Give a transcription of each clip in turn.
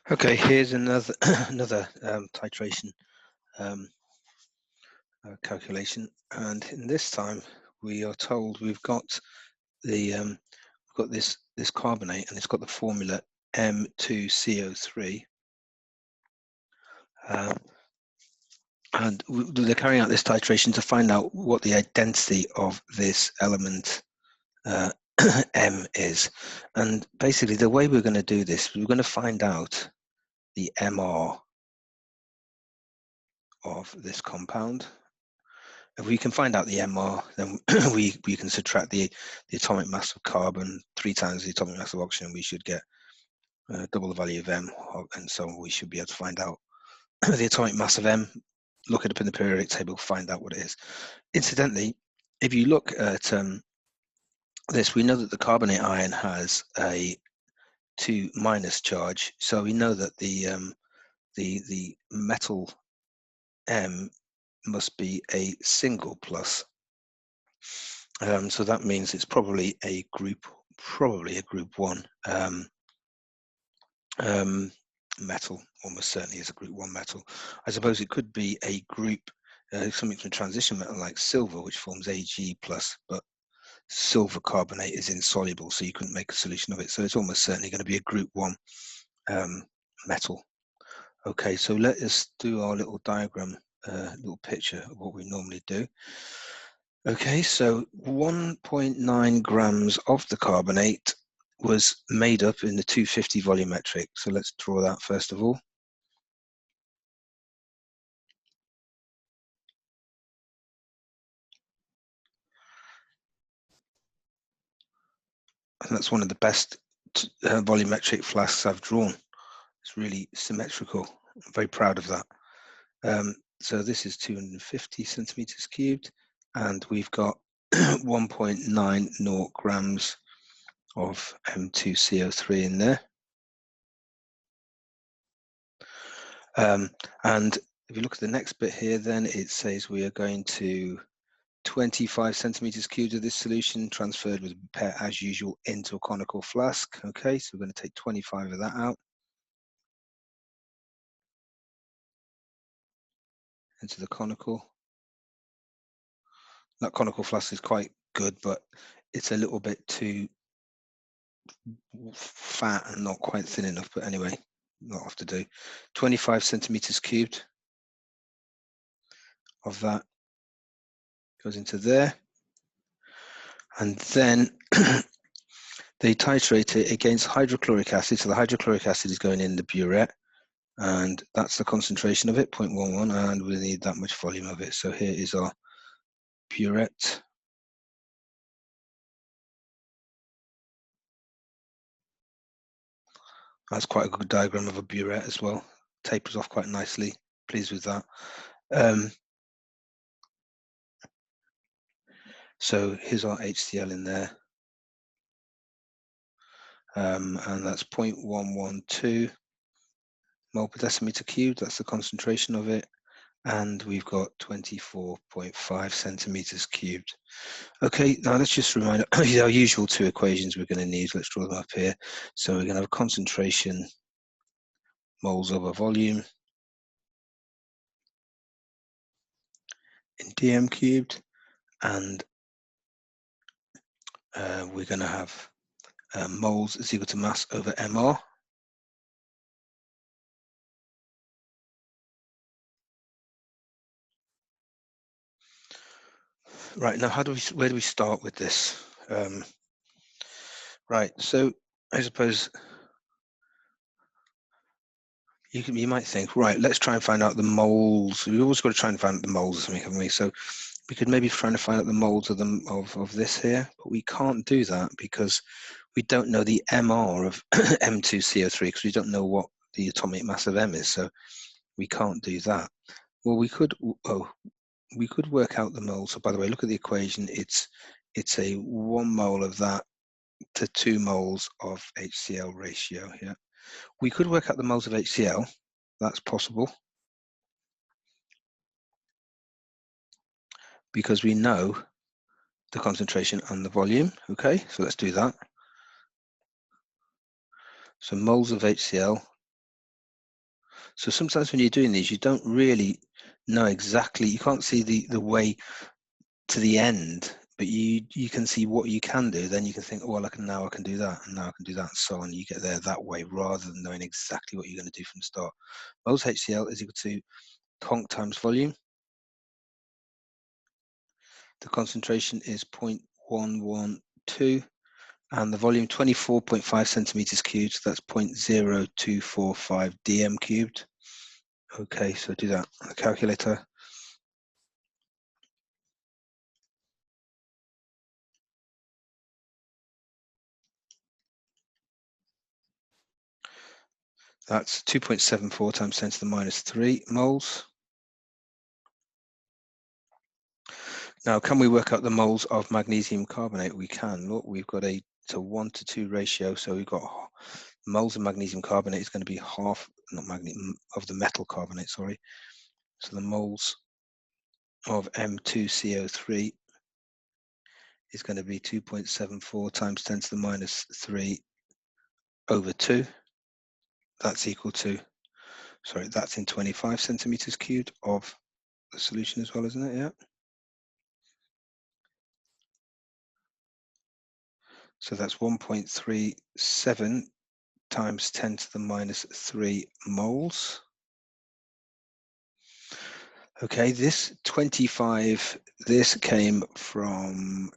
Okay, here's another another titration um, calculation, and in this time we are told we've got this carbonate, and it's got the formula M2CO3, and they're carrying out this titration to find out what the identity of this element M is. And basically, the way we're going to do this, we're going to find out the MR of this compound. If we can find out the MR, then we can subtract the atomic mass of carbon 3 times the atomic mass of oxygen. We should get double the value of M, and so we should be able to find out the atomic mass of M. Look it up in the periodic table, find out what it is. Incidentally, if you look at this, we know that the carbonate ion has a 2 minus charge, so we know that the metal M must be a single plus. So that means it's probably a group 1 metal. Almost certainly is a group 1 metal. I suppose it could be a group, something from a transition metal like silver, which forms Ag plus, but silver carbonate is insoluble, so you couldn't make a solution of it. So it's almost certainly going to be a group 1 metal. Okay, so let us do our little diagram, little picture of what we normally do. Okay, so 1.9 grams of the carbonate was made up in the 250 volumetric. So let's draw that first of all. And that's one of the best volumetric flasks I've drawn. It's really symmetrical. I'm very proud of that. So this is 250 centimeters cubed, and we've got 1.90 grams of M2CO3 in there. And if you look at the next bit here, then it says we are going to 25 centimeters cubed of this solution transferred with a pair as usual into a conical flask. Okay, so we're going to take 25 of that out into the conical. That conical flask is quite good, but it's a little bit too fat and not quite thin enough. But anyway, not have to do. 25 centimeters cubed of that goes into there, and then they titrate it against hydrochloric acid. So the hydrochloric acid is going in the burette, and that's the concentration of it, 0.11, and we need that much volume of it. So here is our burette. That's quite a good diagram of a burette as well. Tapers off quite nicely. Pleased with that. So here's our HCl in there. And that's 0.112 mole per decimeter cubed. That's the concentration of it. And we've got 24.5 centimeters cubed. Okay, now let's just remind our usual 2 equations we're going to need. Let's draw them up here. So we're going to have concentration moles over volume in dm cubed, and we're going to have moles is equal to mass over mr. Right, now where do we start with this? Right, so I suppose you might think, right, let's try and find out the moles. We've always got to try and find out the moles or something, haven't we? So we could maybe try to find out the moles of of this here, but we can't do that because we don't know the MR of M2CO3, because we don't know what the atomic mass of M is, so we can't do that. Well, we could work out the moles. So by the way, look at the equation. It's a 1 mole of that to 2 moles of HCl ratio here. We could work out the moles of HCl. That's possible because we know the concentration and the volume. Okay, so let's do that. So moles of HCl So sometimes when you're doing these, you don't really know exactly, you can't see the way to the end, but you can see what you can do. Then you can think, oh, well, now I can do that, and now I can do that, and so on. You get there that way rather than knowing exactly what you're going to do from the start. Moles HCl is equal to conc times volume. The concentration is 0.112, and the volume 24.5 centimeters cubed. So that's 0.0245 dm cubed. Okay, so do that on the calculator. That's 2.74 times 10 to the minus 3 moles. Now, can we work out the moles of magnesium carbonate? We can. Look, we've got a 1:2 ratio, so we've got moles of magnesium carbonate is going to be half, not magnesium, of the metal carbonate, sorry. So the moles of M2CO3 is going to be 2.74 times 10 to the minus 3 over 2. That's equal to, sorry, that's in 25 centimeters cubed of the solution as well, isn't it? Yeah. So that's 1.37 times 10 to the minus 3 moles. Okay, this 25, this came from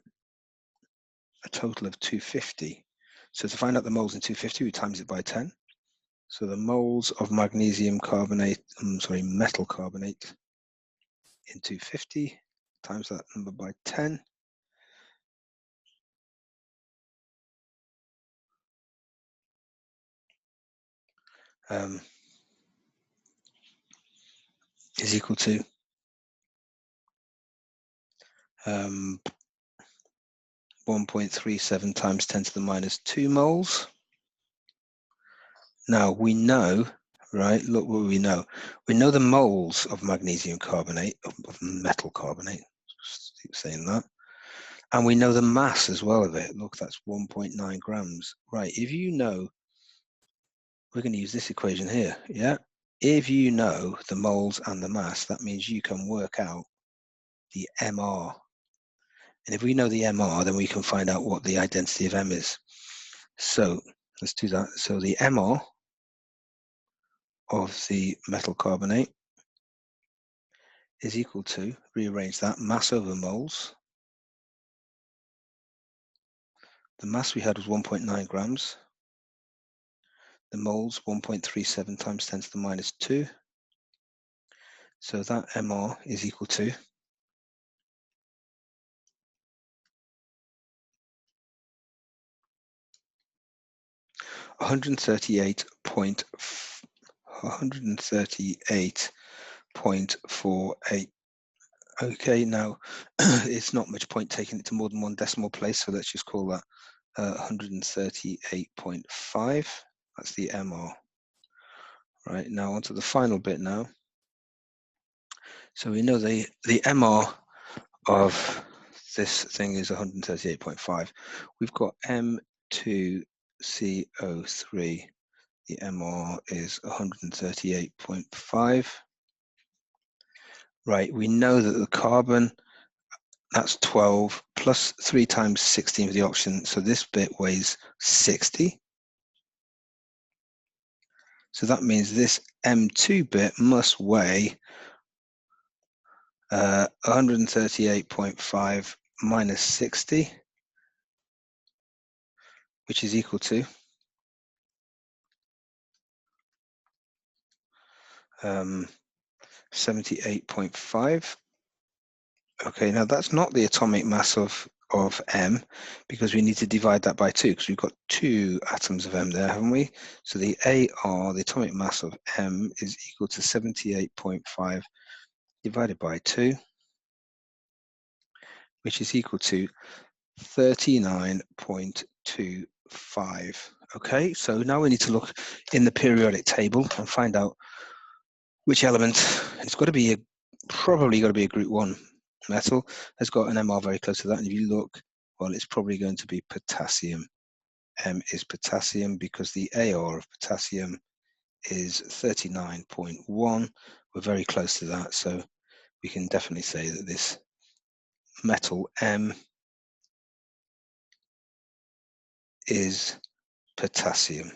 a total of 250. So to find out the moles in 250, we times it by 10. So the moles of magnesium carbonate, metal carbonate in 250, times that number by 10. Is equal to 1.37 times 10 to the minus 2 moles. Now we know, right, look what we know. We know the moles of magnesium carbonate, of metal carbonate, just keep saying that. And we know the mass as well of it. Look, that's 1.9 grams. Right, if you know, we're going to use this equation here, yeah? If you know the moles and the mass, that means you can work out the MR. And if we know the MR, then we can find out what the identity of M is. So let's do that. So the MR of the metal carbonate is equal to, rearrange that, mass over moles. The mass we had was 1.9 grams. The moles, 1.37 times 10 to the minus 2. So that MR is equal to 138.48. Okay, now it's not much point taking it to more than one decimal place, so let's just call that 138.5. That's the MR. Right, now onto the final bit now. So we know the MR of this thing is 138.5. We've got M2CO3. The MR is 138.5. Right, we know that the carbon, that's 12 plus 3 times 16 for the oxygen. So this bit weighs 60. So that means this M2 bit must weigh 138.5 minus 60, which is equal to 78.5. Okay, now that's not the atomic mass of M, because we need to divide that by 2, because we've got 2 atoms of M there, haven't we? So the AR, the atomic mass of M, is equal to 78.5 divided by 2, which is equal to 39.25. Okay, so now we need to look in the periodic table and find out which element. It's got to be probably got to be a group 1 metal, has got an MR very close to that. And if you look, well, it's probably going to be potassium. M is potassium, because the AR of potassium is 39.1. We're very close to that, so we can definitely say that this metal M is potassium.